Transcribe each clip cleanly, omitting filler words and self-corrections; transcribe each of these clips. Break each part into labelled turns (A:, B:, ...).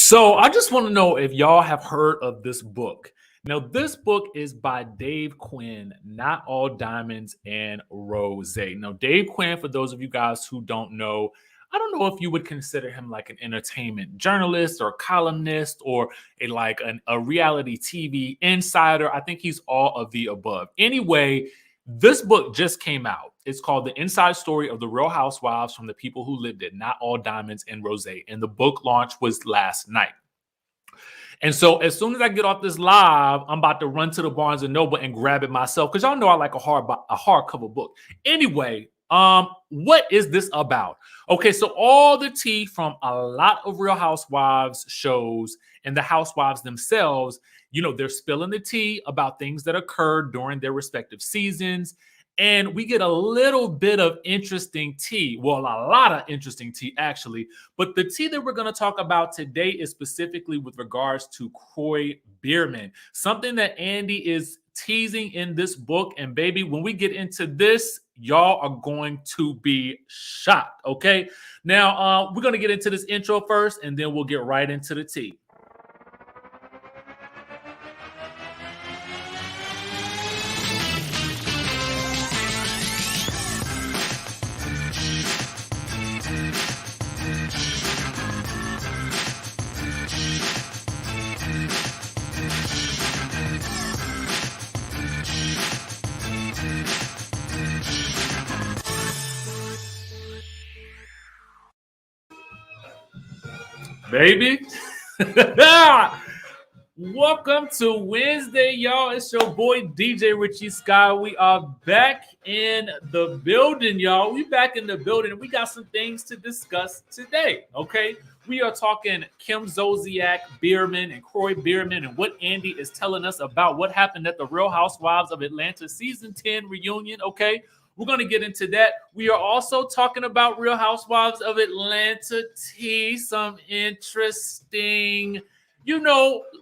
A: So I just want to know if y'all have heard of this book. Now, this book is by Dave Quinn, Not All Diamonds and Rose. Now, Dave Quinn, for those of you guys who don't know, I don't know if you would consider him like an entertainment journalist or columnist or a reality TV insider. I think he's all of the above. Anyway, this book just came out. It's called The Inside Story of the Real Housewives from the People Who Lived It, Not All Diamonds and Rose. And the book launch was last night. And so as soon as I get off this live, I'm about to run to the Barnes and Noble and grab it myself because y'all know I like a hardcover book. Anyway, what is this about? Okay, so all the tea from a lot of Real Housewives shows and the housewives themselves, they're spilling the tea about things that occurred during their respective seasons. And we get a little bit of interesting tea. Well, a lot of interesting tea, actually. But the tea that we're going to talk about today is specifically with regards to Kroy biermann, something that Andy is teasing in this book. And baby, when we get into this, y'all are going to be shocked, okay? Now, we're going to get into this intro first, and then we'll get right into the tea. Baby. Welcome to Wednesday, y'all. It's your boy DJRichieSkye. We are back in the building, y'all. We back in the building. We got some things to discuss today, okay? We are talking Kim Zolciak biermann and Kroy biermann and what Andy is telling us about what happened at the Real Housewives of Atlanta Season 10 reunion, okay? We're going to get into that. We are also talking about Real Housewives of Atlanta tea. Some interesting,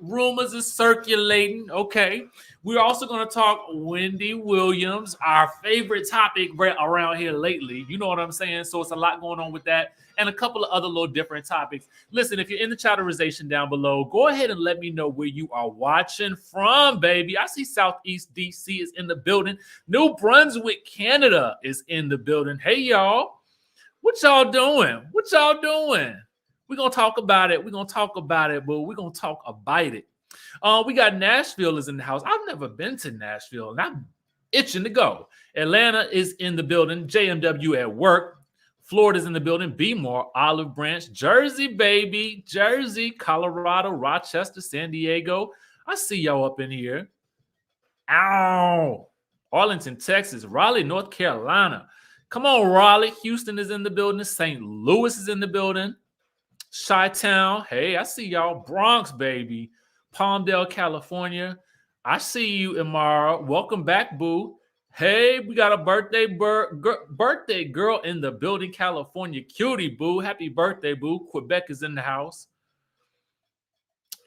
A: rumors are circulating. Okay. We're also going to talk Wendy Williams, our favorite topic around here lately. You know what I'm saying? So it's a lot going on with that. And a couple of other little different topics. Listen, if you're in the chatterization down below, go ahead and let me know where you are watching from, baby. I see Southeast DC is in the building. New Brunswick, Canada is in the building. Hey, y'all. What y'all doing? What y'all doing? We're going to talk about it. We're going to talk about it, but we're going to talk about it. We got Nashville is in the house. I've never been to Nashville, and I'm itching to go. Atlanta is in the building. JMW at work. Florida's in the building. Bmore, Olive Branch, Jersey, baby. Jersey, Colorado, Rochester, San Diego. I see y'all up in here. Ow. Arlington, Texas. Raleigh, North Carolina. Come on, Raleigh. Houston is in the building. St. Louis is in the building. Chi-Town. Hey, I see y'all. Bronx, baby. Palmdale, California. I see you, Imara. Welcome back, boo. Hey, we got a birthday girl in the building, California. Cutie, boo. Happy birthday, boo. Quebec is in the house.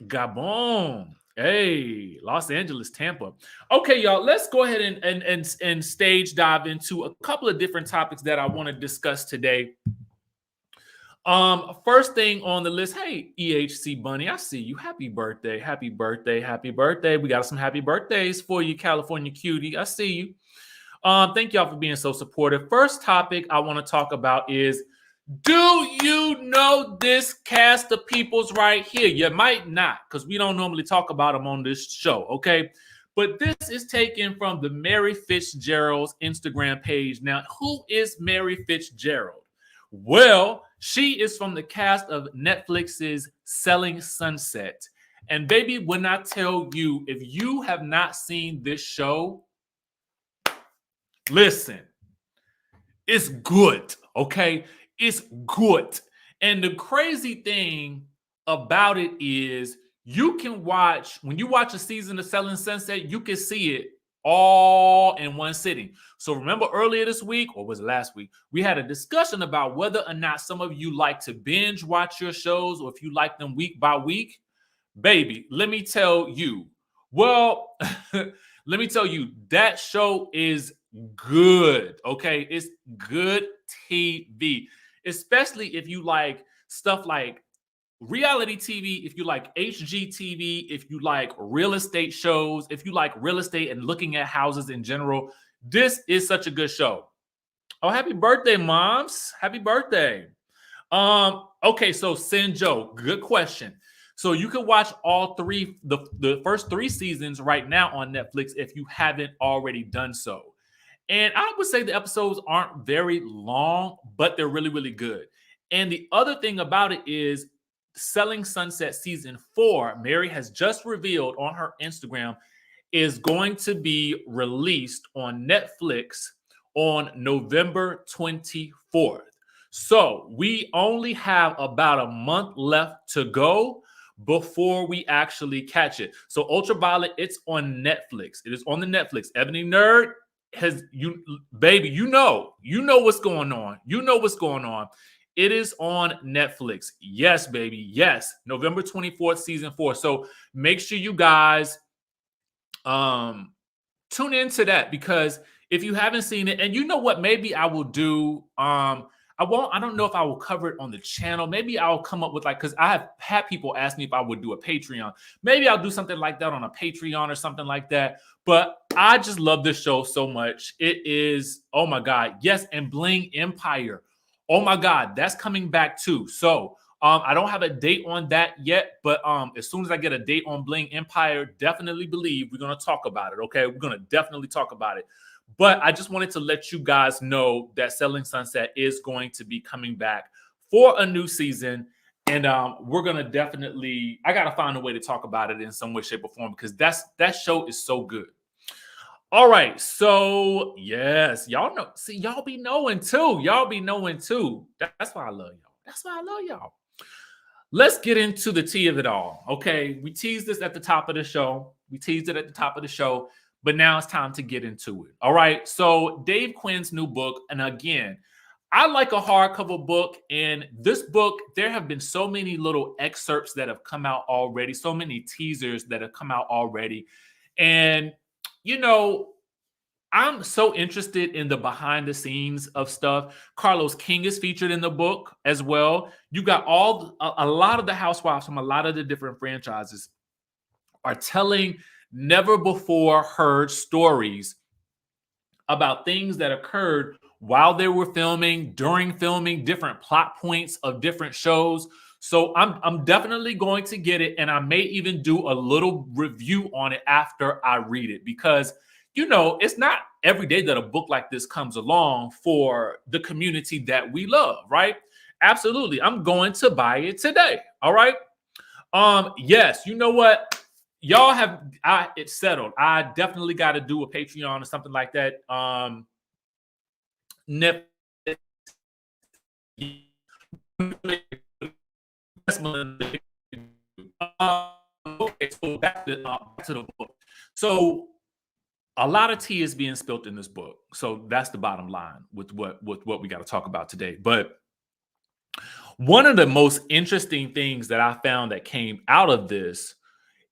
A: Gabon. Hey, Los Angeles, Tampa. Okay, y'all, let's go ahead and stage dive into a couple of different topics that I want to discuss today. First thing on the list, hey, EHC Bunny, I see you. Happy birthday, happy birthday, happy birthday. We got some happy birthdays for you, California cutie. I see you. Thank y'all for being so supportive. First topic I want to talk about is, do you know this cast of peoples right here? You might not, because we don't normally talk about them on this show, okay? But this is taken from the Mary Fitzgerald's Instagram page. Now, who is Mary Fitzgerald? Well, she is from the cast of Netflix's Selling Sunset. And baby, when I tell you, if you have not seen this show, listen, it's good, okay? It's good. And the crazy thing about it is you can watch, when you watch a season of Selling Sunset, you can see it all in one sitting. So remember earlier this week, or was it last week, we had a discussion about whether or not some of you like to binge watch your shows or if you like them week by week. Baby, let me tell you. Well, let me tell you, that show is good, okay? It's good TV, especially if you like stuff like reality TV, if you like HGTV, if you like real estate shows, if you like real estate and looking at houses in general, this is such a good show. Oh, happy birthday, moms. Happy birthday. Okay, so Sinjo, good question. So you can watch all three, the first 3 seasons right now on Netflix if you haven't already done so. And I would say the episodes aren't very long, but they're really, really good. And the other thing about it is Selling Sunset season 4, Mary has just revealed on her Instagram, is going to be released on Netflix on November 24th. So we only have about a month left to go before we actually catch it. So Ultraviolet, it's on Netflix. It is on the Netflix. Ebony Nerd has you baby, you know what's going on. You know what's going on. It is on Netflix. Yes, baby. Yes. November 24th, season 4. So make sure you guys tune into that, because if you haven't seen it, and you know what, maybe I will do I don't know if I will cover it on the channel. Maybe I'll come up with, like, because I have had people ask me if I would do a Patreon. Maybe I'll do something like that on a Patreon or something like that. But I just love this show so much. It is, oh my God. Yes, and Bling Empire. Oh my God, that's coming back too. So I don't have a date on that yet, but as soon as I get a date on Bling Empire, definitely believe we're going to talk about it, okay? We're going to definitely talk about it. But I just wanted to let you guys know that Selling Sunset is going to be coming back for a new season. And we're going to definitely, I got to find a way to talk about it in some way, shape, or form, because that show is so good. All right. So, yes, y'all know. See, y'all be knowing too. Y'all be knowing too. That's why I love y'all. That's why I love y'all. Let's get into the tea of it all. Okay. We teased this at the top of the show. But now it's time to get into it. All right. So Dave Quinn's new book. And again, I like a hardcover book. And this book, there have been so many little excerpts that have come out already, so many teasers that have come out already. And, you know, I'm so interested in the behind the scenes of stuff. Carlos King is featured in the book as well. You got a lot of the housewives from a lot of the different franchises are telling never before heard stories about things that occurred while they were filming, during filming, different plot points of different shows. So I'm definitely going to get it, and I may even do a little review on it after I read it, because you know, it's not every day that a book like this comes along for the community that we love, right? Absolutely. I'm going to buy it today. All right. Yes, you know what? Y'all have it's settled. I definitely got to do a Patreon or something like that. Okay, so back to the book. So a lot of tea is being spilled in this book. So that's the bottom line with what we got to talk about today. But one of the most interesting things that I found that came out of this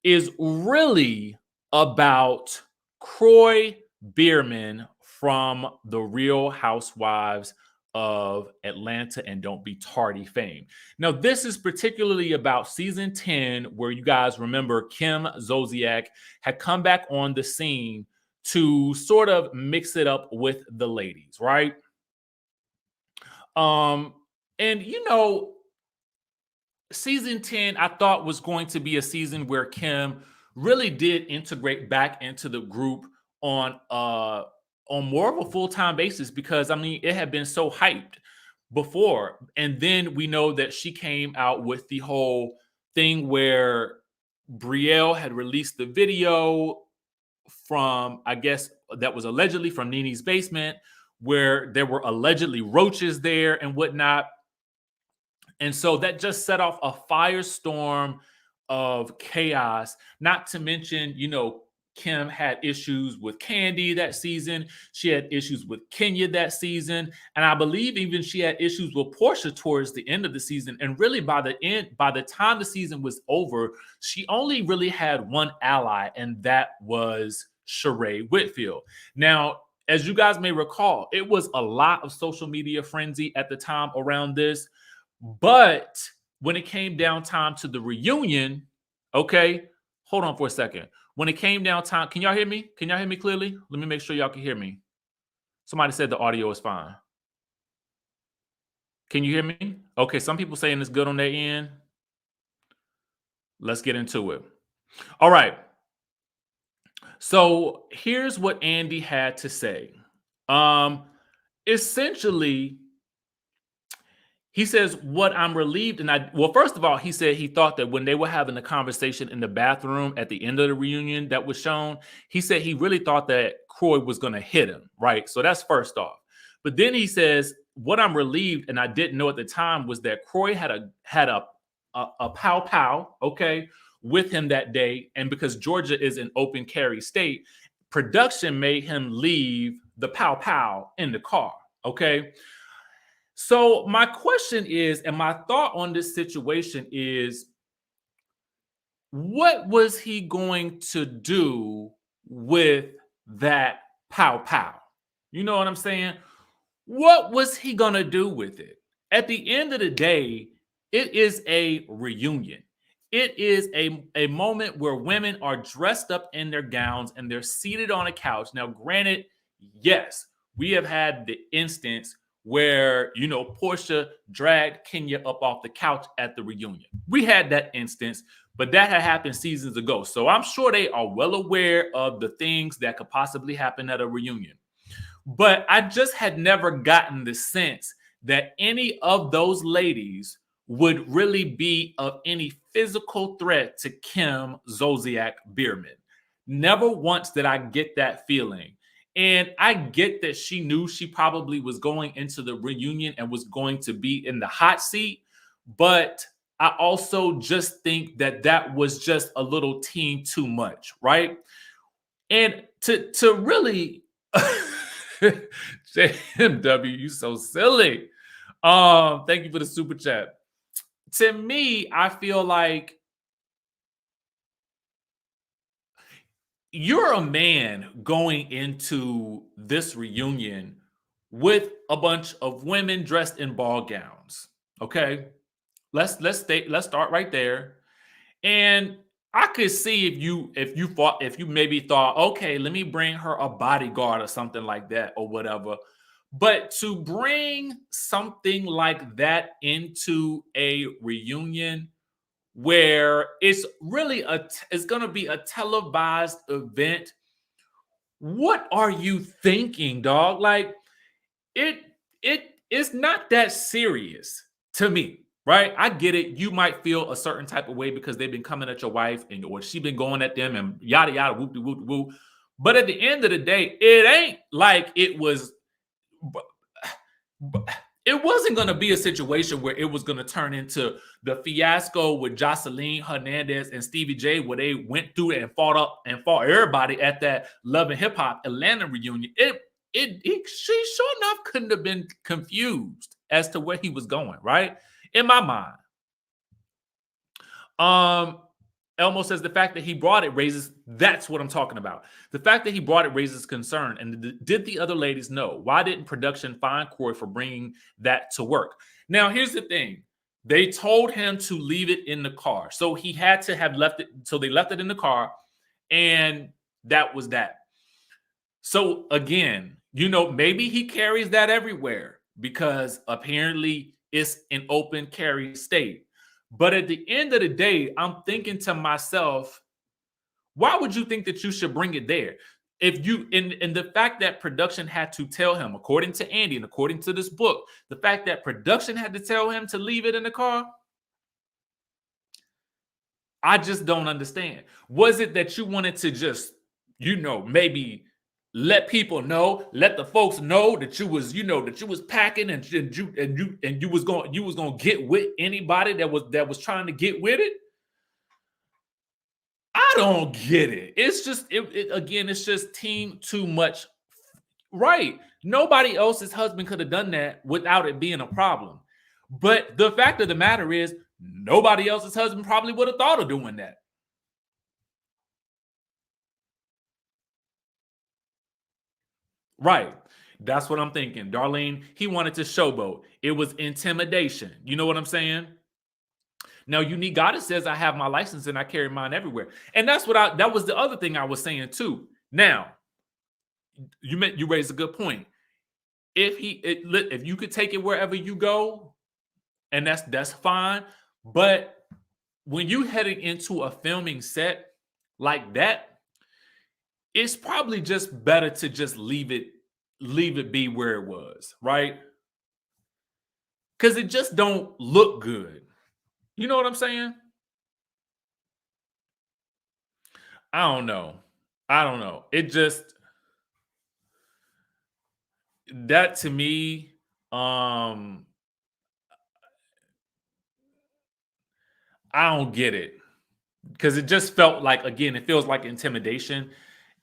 A: is really about Kroy Biermann from the Real Housewives of Atlanta and Don't Be Tardy fame. Now, this is particularly about season 10, where you guys remember Kim Zolciak had come back on the scene to sort of mix it up with the ladies, right? And you know, season 10, I thought was going to be a season where Kim really did integrate back into the group on more of a full-time basis, because I mean, it had been so hyped before. And then we know that she came out with the whole thing where Brielle had released the video from, I guess, that was allegedly from Nene's basement, where there were allegedly roaches there and whatnot. And so that just set off a firestorm of chaos. Not to mention, you know, Kim had issues with Candy that season. She had issues with Kenya that season. And I believe even she had issues with Portia towards the end of the season. And really by the time the season was over, she only really had one ally, and that was Sheree Whitfield. Now, as you guys may recall, it was a lot of social media frenzy at the time around this. But when it came down time to the reunion, okay, hold on for a second. When it came down time, can y'all hear me? Can y'all hear me clearly? Let me make sure y'all can hear me. Somebody said the audio is fine. Can you hear me? Okay, some people saying it's good on their end. Let's get into it. All right. So here's what Andy had to say. Essentially, he says, what I'm relieved, well, first of all, he said he thought that when they were having the conversation in the bathroom at the end of the reunion that was shown, he said he really thought that Kroy was going to hit him, right? So that's first off. But then he says, what I'm relieved, and I didn't know at the time, was that Kroy had a POW POW, okay, with him that day. And because Georgia is an open carry state, production made him leave the POW POW in the car, okay? So my question is, and my thought on this situation is, what was he going to do with that POW POW? You know what I'm saying? What was he going to do with it? At the end of the day, it is a reunion. It is a moment where women are dressed up in their gowns and they're seated on a couch. Now, granted, yes, we have had the instance where, you know, Portia dragged Kenya up off the couch at the reunion. We had that instance, but that had happened seasons ago. So I'm sure they are well aware of the things that could possibly happen at a reunion. But I just had never gotten the sense that any of those ladies would really be of any physical threat to Kim Zolciak Biermann. Never once did I get that feeling. And I get that she knew she probably was going into the reunion and was going to be in the hot seat. But I also just think that that was just a little team too much, right? And to really JMW, you so silly. Thank you for the super chat. To me, I feel like you're a man going into this reunion with a bunch of women dressed in ball gowns. Okay, let's start right there. And I could see if you maybe thought, okay, let me bring her a bodyguard or something like that or whatever. But to bring something like that into a reunion where it's really it's going to be a televised event, what are you thinking, dog? Like it it's not that serious to me, right? I get it. You might feel a certain type of way because they've been coming at your wife and or she been going at them and yada yada whoop de whoop de whoop. But at the end of the day, it ain't like it was. It wasn't going to be a situation where it was going to turn into the fiasco with Jocelyn Hernandez and Stevie J, where they went through it and fought everybody at that Love and Hip Hop Atlanta reunion. She sure enough couldn't have been confused as to where he was going, right? In my mind. Elmo says the fact that he brought it raises, that's what I'm talking about. The fact that he brought it raises concern. And did the other ladies know? Why didn't production find Kroy for bringing that to work? Now, here's the thing. They told him to leave it in the car. So he had to have left it. So they left it in the car. And that was that. So again, you know, maybe he carries that everywhere because apparently it's an open carry state. But at the end of the day, I'm thinking to myself, why would you think that you should bring it there? If you and the fact that production had to tell him, according to Andy and according to this book, the fact that production had to tell him to leave it in the car, I just don't understand. Was it that you wanted to just, you know, maybe let people know, let the folks know that you was, you know, that you was packing and you was going to get with anybody that was trying to get with it? I don't get it. It's just again, it's just team too much. Right. Nobody else's husband could have done that without it being a problem. But the fact of the matter is, nobody else's husband probably would have thought of doing that. Right. That's what I'm thinking. Darlene, he wanted to showboat. It was intimidation. You know what I'm saying? Now, Unique Goddess says I have my license and I carry mine everywhere. And that was the other thing I was saying too. Now, you raised a good point. If you could take it wherever you go, and that's fine. But when you heading into a filming set like that, it's probably just better to just leave it be where it was, right? Because it just don't look good. You know what I'm saying? I don't know. It just, that to me, I don't get it. Because it just felt like, again, it feels like intimidation.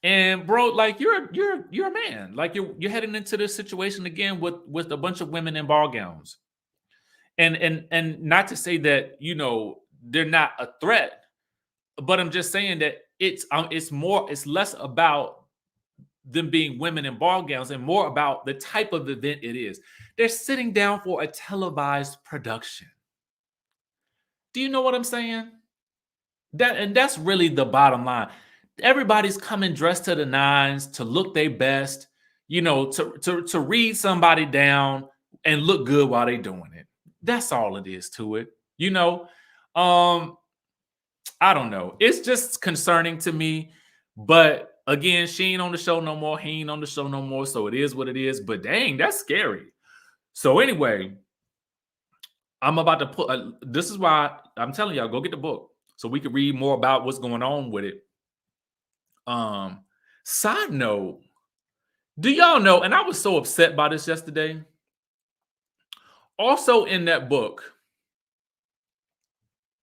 A: And bro, like you're a man. Like you're heading into this situation again with a bunch of women in ball gowns. And not to say that, they're not a threat, but I'm just saying that it's less about them being women in ball gowns and more about the type of event it is. They're sitting down for a televised production. Do you know what I'm saying? That's really the bottom line. Everybody's coming dressed to the nines to look their best, to read somebody down and look good while they're doing it. That's all it is to it. I don't know. It's just concerning to me. But again, she ain't on the show no more. He ain't on the show no more. So it is what it is. But dang, that's scary. So anyway, I'm about to put. This is why I'm telling y'all, go get the book so we can read more about what's going on with it. Side note, do y'all know? And I was so upset by this yesterday. Also in that book.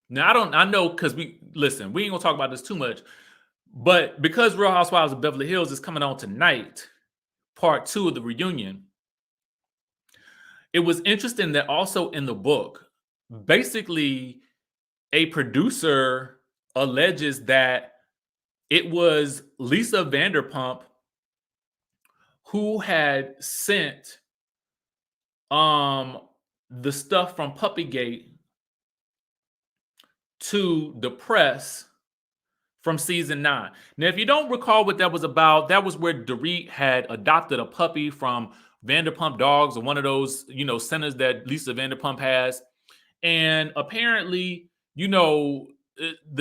A: Now I know because we ain't gonna talk about this too much, but because Real Housewives of Beverly Hills is coming on tonight, part 2 of the reunion, it was interesting that also in the book, basically a producer alleges that it was Lisa Vanderpump who had sent the stuff from Puppygate to the press from season 9. Now, if you don't recall what that was about, that was where Dorit had adopted a puppy from Vanderpump Dogs, or one of those, centers that Lisa Vanderpump has. And apparently, the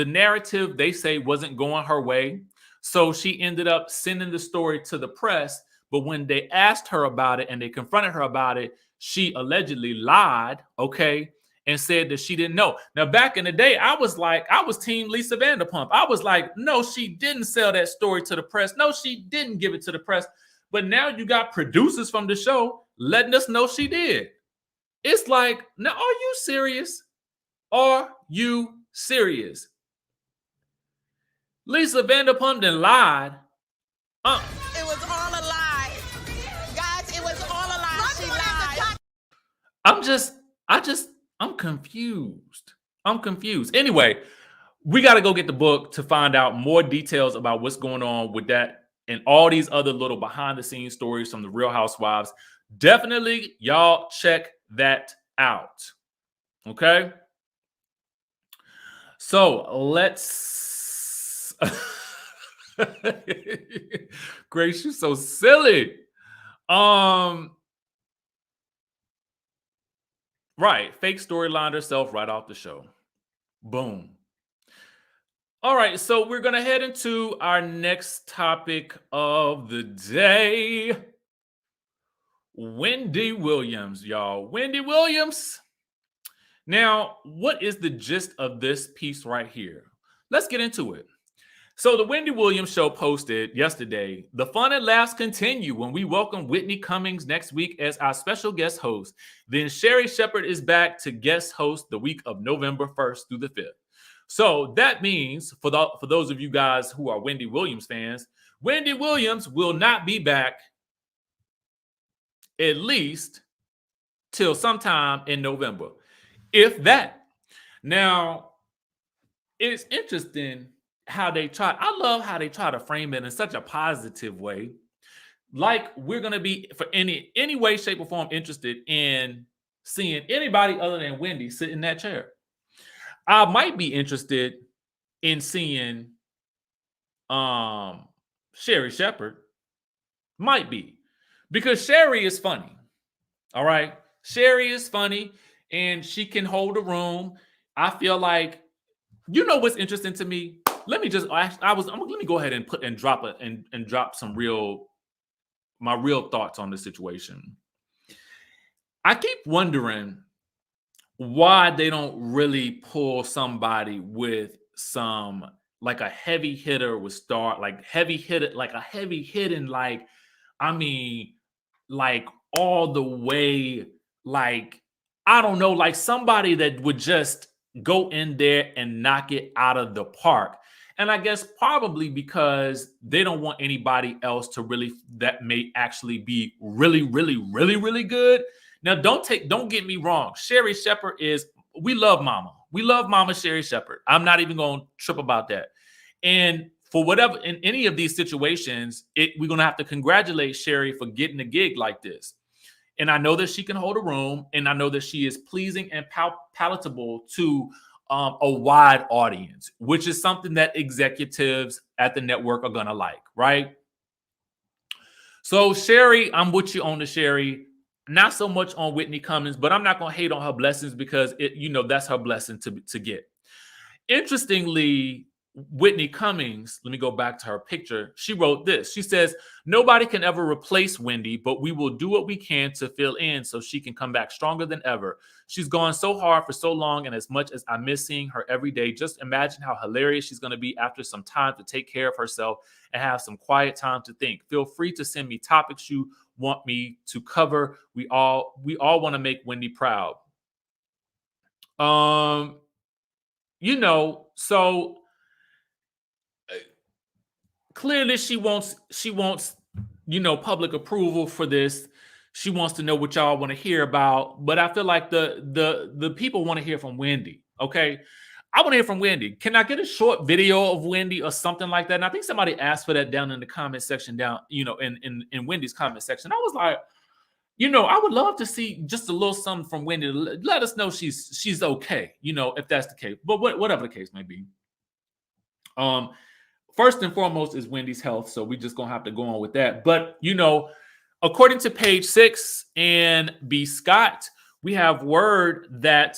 A: narrative, they say, wasn't going her way. So she ended up sending the story to the press. But when they asked her about it and they confronted her about it, she allegedly lied, okay, and said that she didn't know. Now, back in the day, I was team Lisa Vanderpump. I was like, no, she didn't sell that story to the press. No, she didn't give it to the press. But now you got producers from the show letting us know she did. It's like, now, are you serious? Are you serious? Lisa Vanderpump then lied.
B: It was all a lie. Guys, it was all a lie. She lied.
A: I'm confused. I'm confused. Anyway, we got to go get the book to find out more details about what's going on with that and all these other little behind the scenes stories from the Real Housewives. Definitely, y'all check that out. Okay? So let's... Grace, you're so silly. Right. Fake storyline herself right off the show. Boom. All right. So we're going to head into our next topic of the day. Wendy Williams, y'all. Wendy Williams. Now, what is the gist of this piece right here? Let's get into it. So the Wendy Williams show posted yesterday, the fun and laughs continue when we welcome Whitney Cummings next week as our special guest host. Then Sherry Shepherd is back to guest host the week of November 1st through the 5th. So that means for those of you guys who are Wendy Williams fans, Wendy Williams will not be back at least till sometime in November, if that. Now, it's interesting how I love how they try to frame it in such a positive way. Like we're going to be, for any way, shape, or form, interested in seeing anybody other than Wendy sit in that chair. I might be interested in seeing Sherri Shepherd. Might be. Because Sherri is funny. All right. Sherri is funny and she can hold a room. I feel like, you know what's interesting to me? Let me just let me go ahead and drop some my real thoughts on the situation. I keep wondering why they don't really pull somebody with some, like a heavy hitter with start, like heavy hit, like a heavy hitting, like, I mean, like all the way, like, I don't know, like somebody that would just go in there and knock it out of the park. And I guess probably because they don't want anybody else to really, that may actually be really, really, really, really good. Now, don't get me wrong. Sherri Shepherd we love Mama. We love Mama Sherri Shepherd. I'm not even going to trip about that. And for whatever, in any of these situations, we're going to have to congratulate Sherri for getting a gig like this. And I know that she can hold a room, and I know that she is pleasing and palatable to a wide audience, which is something that executives at the network are going to like, right? So Sherri, I'm with you on the Sherri. Not so much on Whitney Cummings, but I'm not going to hate on her blessings because that's her blessing to get. Interestingly, Whitney Cummings, let me go back to her picture. She wrote this. She says, "Nobody can ever replace Wendy, but we will do what we can to fill in so she can come back stronger than ever. She's gone so hard for so long, and as much as I miss seeing her every day, just imagine how hilarious she's going to be after some time to take care of herself and have some quiet time to think. Feel free to send me topics you want me to cover. We all want to make Wendy proud." So clearly she wants public approval for this. She wants to know what y'all want to hear about, but I feel like the people want to hear from Wendy. Okay, I want to hear from Wendy. Can I get a short video of Wendy or something like that? And I think somebody asked for that down in the comment section, in Wendy's comment section. I was like, I would love to see just a little something from Wendy. Let us know she's okay, if that's the case. But whatever the case may be. First and foremost is Wendy's health, so we just gonna have to go on with that. But according to Page 6 and B. Scott, we have word that,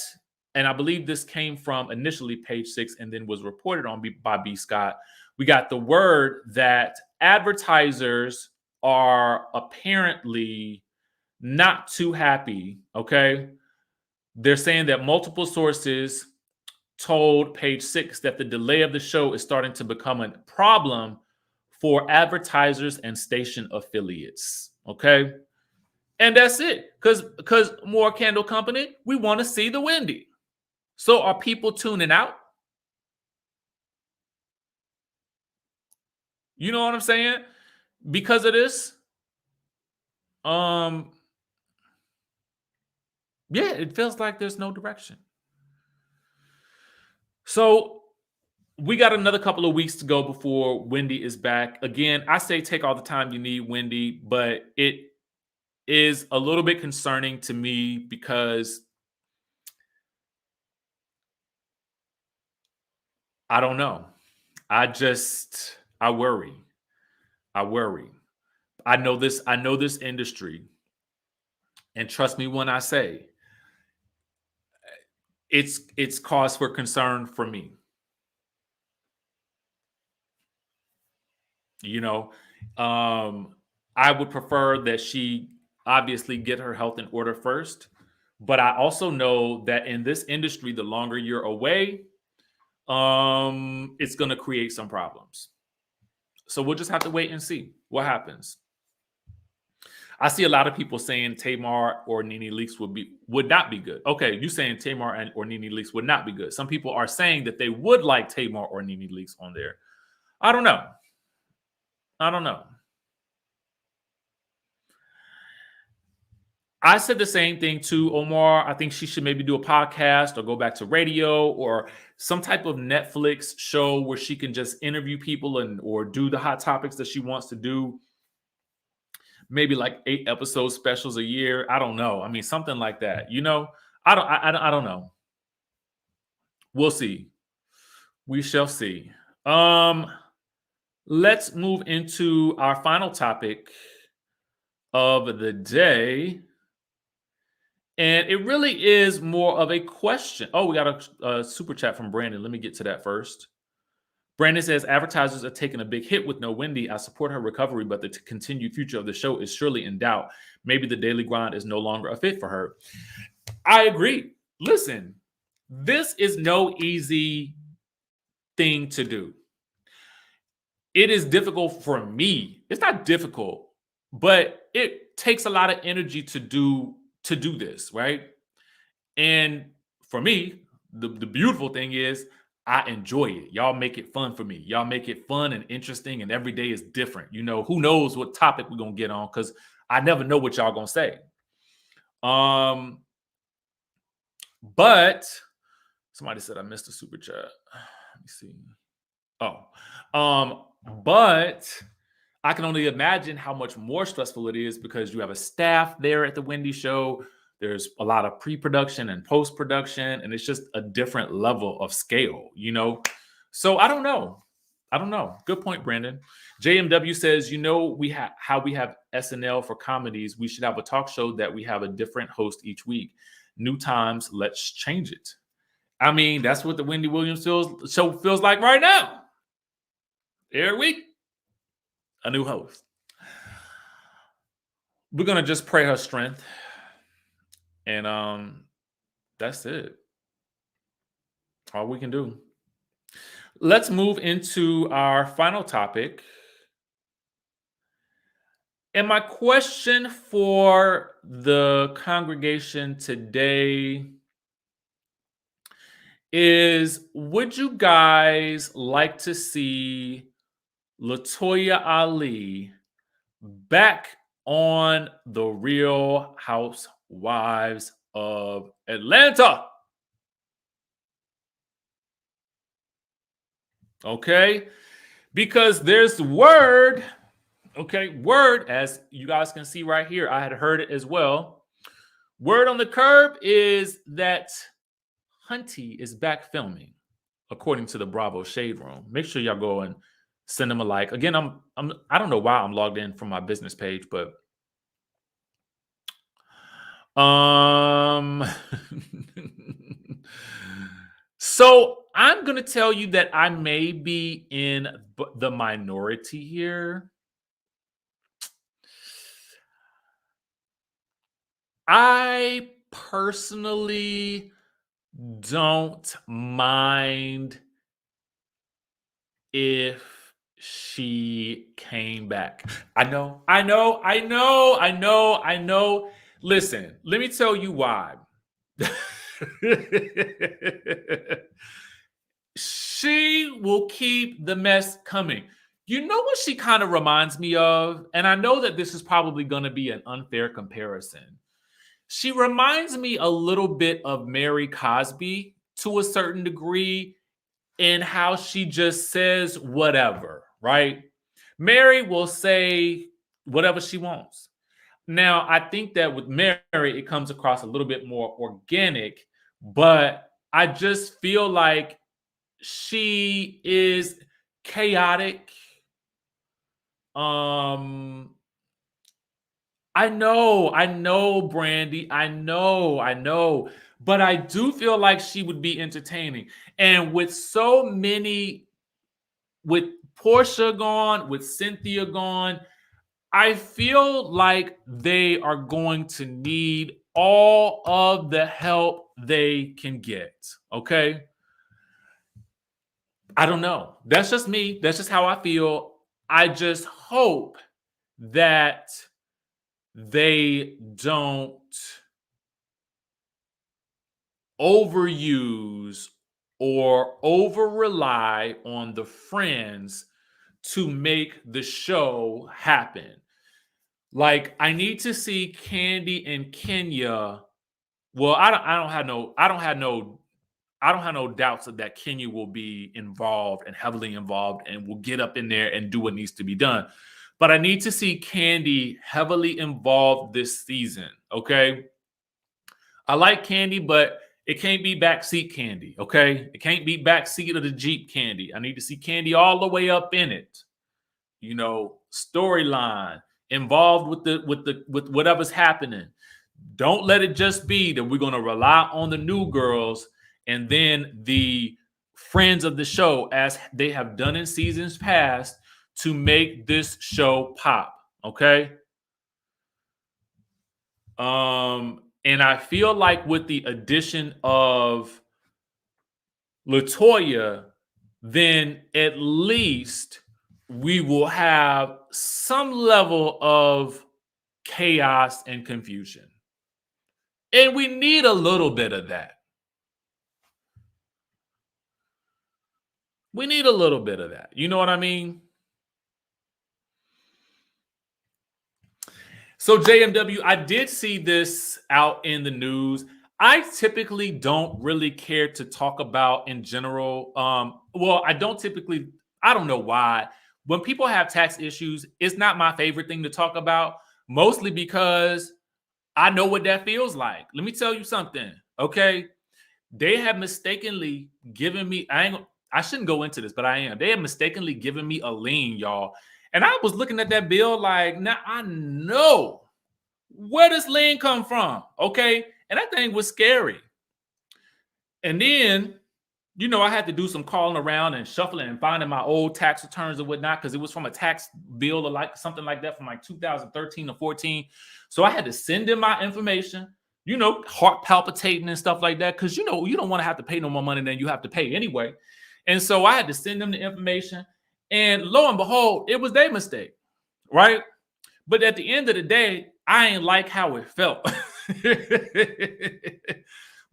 A: and I believe this came from initially Page 6 and then was reported on by B. Scott. We got the word that advertisers are apparently not too happy. Okay, they're saying that multiple sources told Page 6 that the delay of the show is starting to become a problem for advertisers and station affiliates. Okay. And that's it. Because more Candle Company, we want to see the Wendy. So are people tuning out? You know what I'm saying? Because of this? Yeah, it feels like there's no direction. So we got another couple of weeks to go before Wendy is back. Again, I say take all the time you need, Wendy, but it is a little bit concerning to me because I don't know. I worry. I worry. I know this industry, and trust me when I say it's cause for concern for me. I would prefer that she obviously get her health in order first, but I also know that in this industry, the longer you're away, it's going to create some problems. So we'll just have to wait and see what happens. I see a lot of people saying Tamar or Nene Leakes would not be good. Okay, you saying Tamar or Nene Leakes would not be good. Some people are saying that they would like Tamar or Nene Leakes on there. I don't know. I said the same thing to Omar. I think she should maybe do a podcast or go back to radio or some type of Netflix show where she can just interview people or do the hot topics that she wants to do. Maybe like 8 episode specials a year. I don't know. I mean, something like that. I don't know. We'll see. We shall see. Let's move into our final topic of the day. And it really is more of a question. Oh, we got a super chat from Brandon. Let me get to that first. Brandon says, advertisers are taking a big hit with no Wendy. I support her recovery, but the continued future of the show is surely in doubt. Maybe the daily grind is no longer a fit for her. I agree. Listen, this is no easy thing to do. It is difficult for me. It's not difficult, but it takes a lot of energy to do this, right? And for me, the beautiful thing is I enjoy it. Y'all make it fun for me. Y'all make it fun and interesting, and every day is different. You know, who knows what topic we're gonna get on, because I never know what y'all gonna say. But somebody said I missed a super chat. Let me see. But I can only imagine how much more stressful it is because you have a staff there at the Wendy show. There's a lot of pre-production and post-production, and it's just a different level of scale, you know? So I don't know. Good point, Brandon. JMW says, you know, how we have SNL for comedies. We should have a talk show that we have a different host each week. New times, let's change it. I mean, that's what the Wendy Williams show feels like right now. Every week, a new host. We're going to just pray her strength. And that's it. All we can do. Let's move into our final topic. And my question for the congregation today is, would you guys like to see LaToya Ali back on the Real Housewives of Atlanta? Okay, because there's word, as you guys can see right here. I had heard it as well. Word on the curb is that Hunty is back filming, according to the Bravo Shade Room. Make sure y'all go and send them a like. Again, I don't know why I'm logged in from my business page, but so I'm going to tell you that I may be in the minority here. I personally don't mind if she came back. I know. Listen, let me tell you why. She will keep the mess coming. You know what she kind of reminds me of? And I know that this is probably going to be an unfair comparison. She reminds me a little bit of Mary Cosby to a certain degree in how she just says whatever, right? Mary will say whatever she wants. Now, I think that with Mary, it comes across a little bit more organic, but I just feel like she is chaotic. I know, Brandy. I know. But I do feel like she would be entertaining. And with so many, with Portia gone, with Cynthia gone, I feel like they are going to need all of the help they can get. Okay? I don't know. That's just me. That's just how I feel. I just hope that they don't overuse or over rely on the friends to make the show happen. Like, I need to see Candy and Kenya. Well, I don't have no doubts that Kenya will be involved and heavily involved and will get up in there and do what needs to be done. But I need to see Candy heavily involved this season, okay? I like Candy, but It can't be backseat Candy, okay? It can't be backseat of the Jeep Candy. I need to see Candy all the way up in it. You know, storyline involved with whatever's happening. Don't let it just be that we're going to rely on the new girls and then the friends of the show, as they have done in seasons past, to make this show pop. Okay. And I feel like with the addition of LaToya, then at least we will have some level of chaos and confusion. And we need a little bit of that. We need a little bit of that. You know what I mean? So JMW, I did see this out in the news. I typically don't really care to talk about in general. Well, I don't know why. When people have tax issues, it's not my favorite thing to talk about, mostly because I know what that feels like. Let me tell you something, okay? They have mistakenly given me, I shouldn't go into this, but I am. They have mistakenly given me a lien, y'all. And I was looking at that bill like, now I know where this lien come from, okay? And that thing was scary. And then, you know, I had to do some calling around and shuffling and finding my old tax returns and whatnot, because it was from a tax bill or like something like that from like 2013 or 14. So I had to send in my information, you know, heart palpitating and stuff like that, because, you know, you don't want to have to pay no more money than you have to pay anyway. And so I had to send them the information. And lo and behold, it was their mistake, right? But at the end of the day, I ain't like how it felt.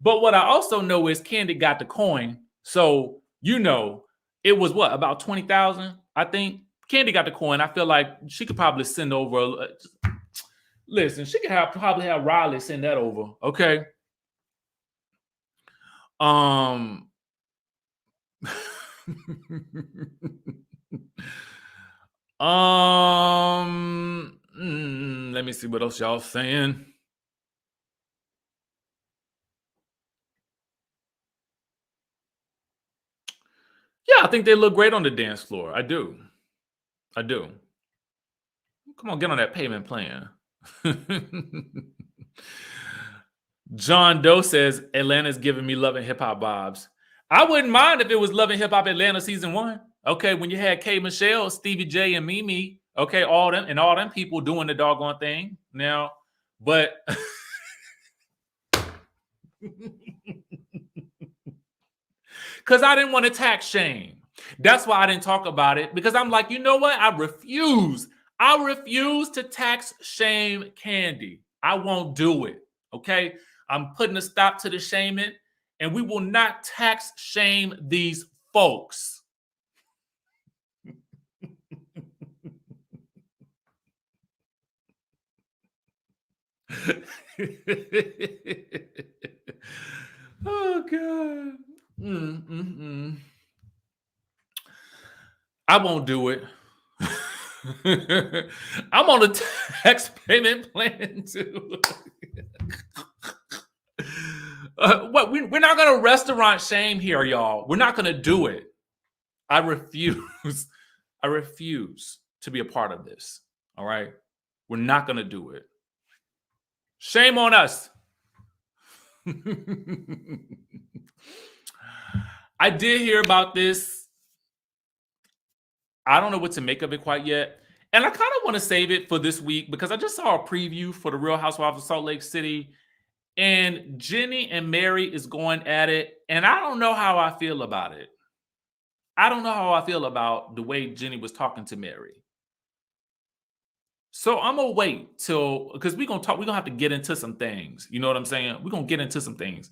A: But what I also know is Candy got the coin. So, you know, it was what, about 20,000, I think. Candy got the coin. I feel like she could probably send over. Listen, she could probably have Riley send that over. Okay. Let me see what else y'all saying. Yeah, I think they look great on the dance floor. I do. Come on, get on that payment plan. John Doe says Atlanta's giving me Love and Hip Hop vibes. I wouldn't mind if it was Love and Hip Hop Atlanta season 1. Okay, when you had K Michelle, Stevie J, and Mimi. Okay, all them people doing the doggone thing now, but because I didn't want to tax shame. That's why I didn't talk about it, because I'm like, you know what? I refuse to tax shame Candy. I won't do it. Okay, I'm putting a stop to the shaming, and we will not tax shame these folks. Oh God. I won't do it. I'm on a tax payment plan too. What? We're not going to restaurant shame here, y'all. We're not going to do it. I refuse. I refuse to be a part of this. All right. We're not going to do it. Shame on us. I did hear about this. I don't know what to make of it quite yet. And I kind of want to save it for this week, because I just saw a preview for the Real Housewives of Salt Lake City. And Jenny and Mary is going at it. And I don't know how I feel about it. I don't know how I feel about the way Jenny was talking to Mary. So I'm gonna wait till, because we're gonna have to get into some things. You know what I'm saying? We're gonna get into some things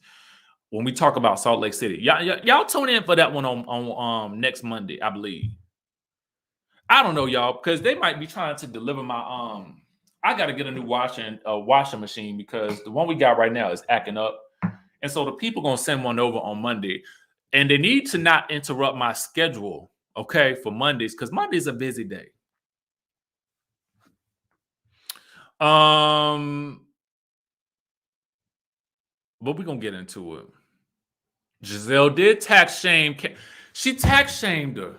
A: when we talk about Salt Lake City. Y'all tune in for that one on next Monday, I believe. I don't know, y'all, because they might be trying to deliver my I gotta get a new washing machine, because the one we got right now is acting up. And so the people gonna send one over on Monday. And they need to not interrupt my schedule, okay, for Mondays, because Monday's a busy day. But we're gonna get into it. Giselle did tax shame. She tax shamed her.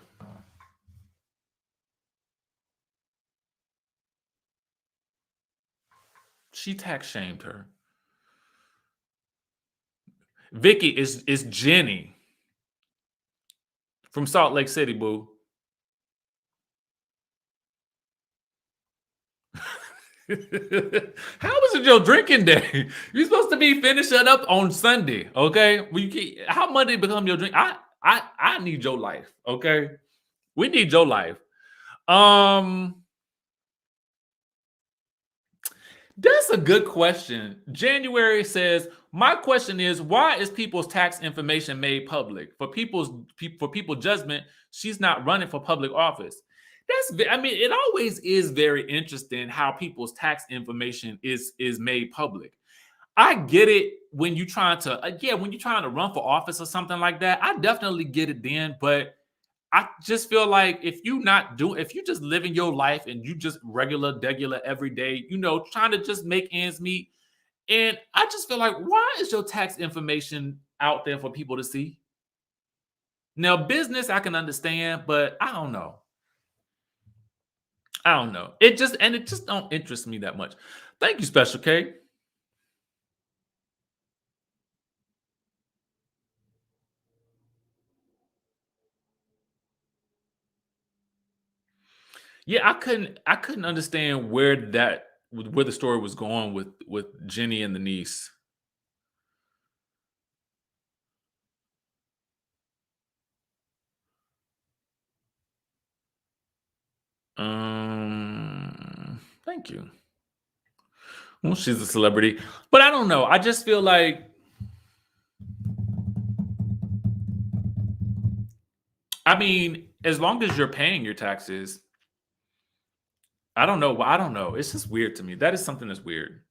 A: She tax shamed her. Vicky is Jenny from Salt Lake City, boo. How was it your drinking day? You're supposed to be finishing up on Sunday, okay? How Monday become your drink? I need your life, okay? We need your life. That's a good question. January says, my question is, why is people's tax information made public? For people's judgment, she's not running for public office. It always is very interesting how people's tax information is made public. I get it when you're trying to, when you're trying to run for office or something like that. I definitely get it then, but I just feel like if you just living your life and you just regular every day, trying to just make ends meet. And I just feel like, why is your tax information out there for people to see? Now, business, I can understand, but I don't know. It just don't interest me that much. Thank you, Special K. Yeah, I couldn't understand where the story was going with Jenny and the niece. Thank you. Well, she's a celebrity, but I don't know. I just feel like, as long as you're paying your taxes, I don't know. I don't know. It's just weird to me. That is something that's weird.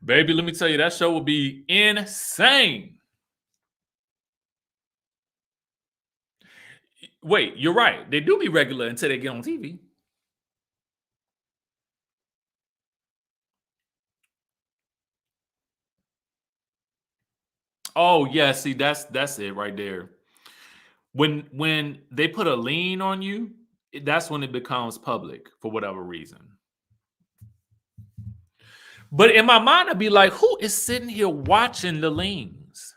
A: Baby, let me tell you, that show will be insane. Wait, you're right. They do be regular until they get on TV. Oh yeah, see that's it right there. When they put a lien on you, that's when it becomes public for whatever reason. But in my mind, I'd be like, who is sitting here watching the liens?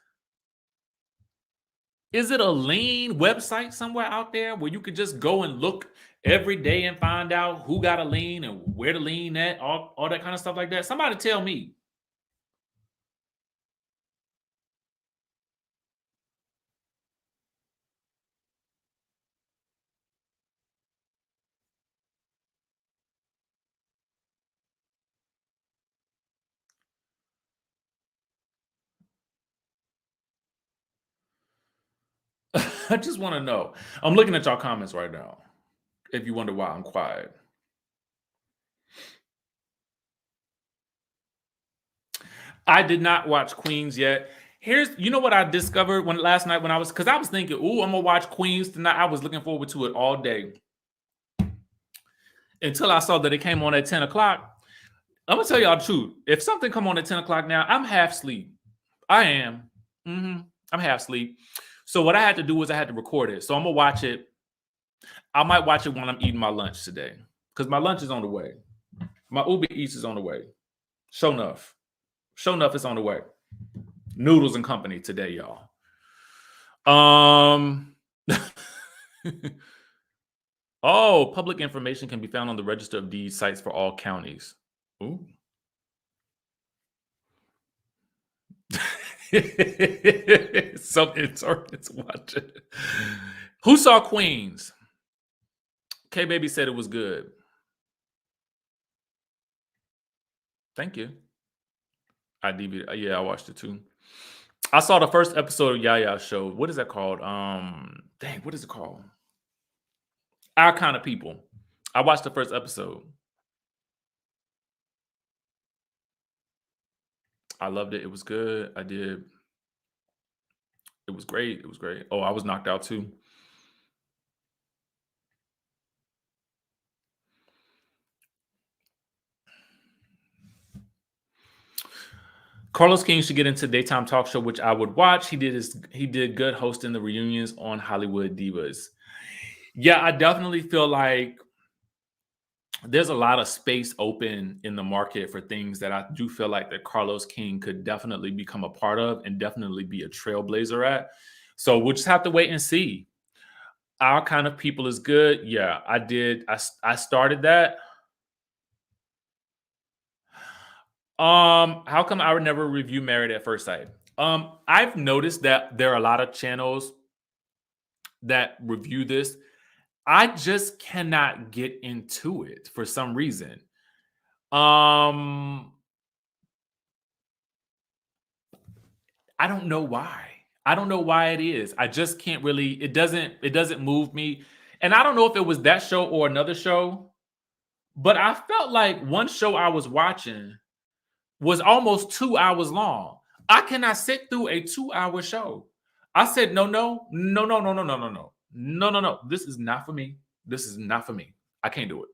A: Is it a lien website somewhere out there where you could just go and look every day and find out who got a lien and where the lien at, all that kind of stuff like that? Somebody tell me. I just want to know. I'm looking at y'all comments right now. If you wonder why I'm quiet. I did not watch Queens yet. You know what I discovered last night because I was thinking, ooh, I'm gonna watch Queens tonight. I was looking forward to it all day until I saw that it came on at 10 o'clock. I'm gonna tell y'all the truth. If something come on at 10 o'clock now, I'm half asleep. I am. I'm half asleep. So what I had to do was I had to record it. So I'm gonna watch it. I might watch it when I'm eating my lunch today because my lunch is on the way. My Uber Eats is on the way. Show enough is on the way. Noodles and Company today, y'all. Oh, public information can be found on the Register of Deeds sites for all counties. Ooh. Something to watch it. Who saw Queens? K Baby said it was good. Thank you. I watched it too. I saw the first episode of Yaya's show. What is that called? What is it called? Our Kind of People. I watched the first episode. I loved it. It was good. I did. It was great. It was great. Oh, I was knocked out too. Carlos King should get into daytime talk show, which I would watch. He did good hosting the reunions on Hollywood Divas. Yeah, I definitely feel like there's a lot of space open in the market for things that I do feel like that Carlos King could definitely become a part of and definitely be a trailblazer at. So we'll just have to wait and see. Our Kind of People is good. Yeah, I did. I started that. How come I would never review Married at First Sight? I've noticed that there are a lot of channels that review this. I just cannot get into it for some reason. I don't know why. I don't know why it is. I just can't really, it doesn't move me. And I don't know if it was that show or another show, but I felt like one show I was watching was almost 2 hours long. I cannot sit through a 2-hour show. I said, no. This is not for me. This is not for me. I can't do it.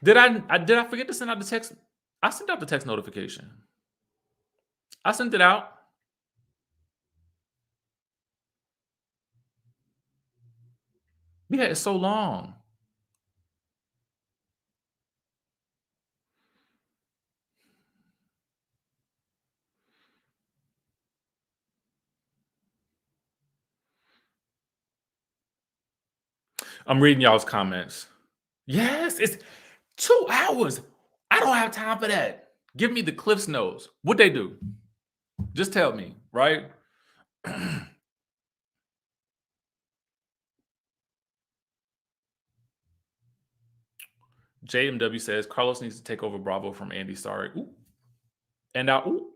A: Did I forget to send out the text? I sent out the text notification. I sent it out. Yeah, it's so long. I'm reading y'all's comments. Yes, it's 2 hours. I don't have time for that. Give me the Cliff's Notes. What they do? Just tell me, right? JMW says Carlos needs to take over Bravo from Andy. Sorry. Ooh. And now, ooh.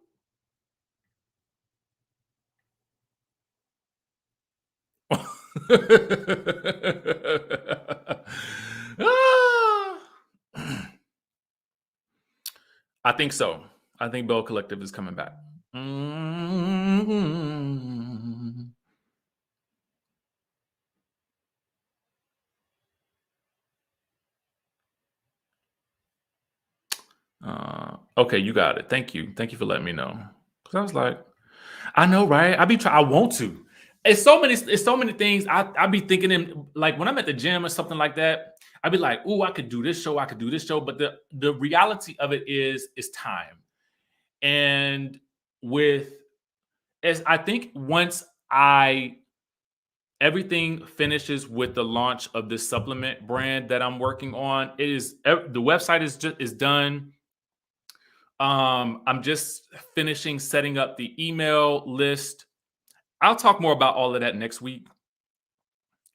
A: I think so. I think Bell Collective is coming back. Okay, you got it. Thank you. Thank you for letting me know. Because I was like, I know, right? I want to. It's so many things. I be thinking in, like, when I'm at the gym or something like that, I'd be like, oh, I could do this show, But the reality of it is time. And I think once everything finishes with the launch of this supplement brand that I'm working on, the website is done. I'm just finishing setting up the email list. I'll talk more about all of that next week.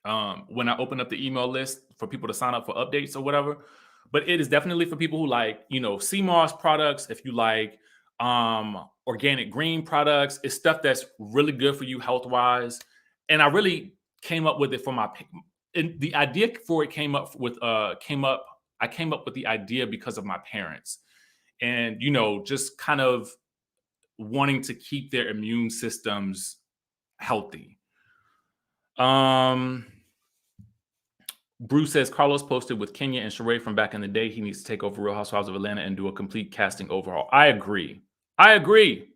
A: When I open up the email list for people to sign up for updates or whatever. But it is definitely for people who like, CMOS products. If you like organic green products, it's stuff that's really good for you health-wise. And I really came up with it and the idea for it I came up with the idea because of my parents. And, just kind of wanting to keep their immune systems healthy. Bruce says Carlos posted with Kenya and Sheree from back in the day. He needs to take over Real Housewives of Atlanta and do a complete casting overhaul. I agree. I agree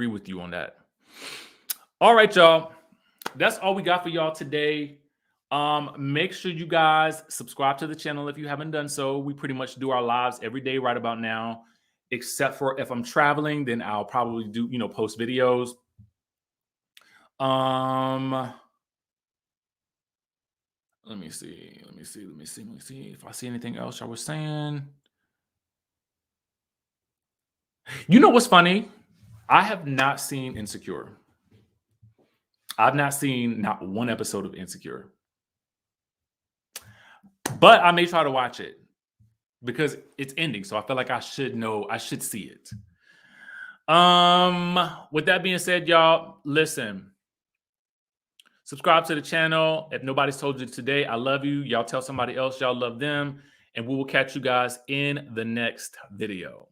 A: with you on that. All right, y'all. That's all we got for y'all today. Make sure you guys subscribe to the channel if you haven't done so. We pretty much do our lives every day right about now, except for if I'm traveling, then I'll probably do, post videos. Let me see if I see anything else I was saying. You know what's funny? I have not seen Insecure. I've not seen not one episode of Insecure. But I may try to watch it because it's ending. So I feel like I should see it. With that being said, y'all, listen. Subscribe to the channel. If nobody's told you today, I love you. Y'all tell somebody else y'all love them. And we will catch you guys in the next video.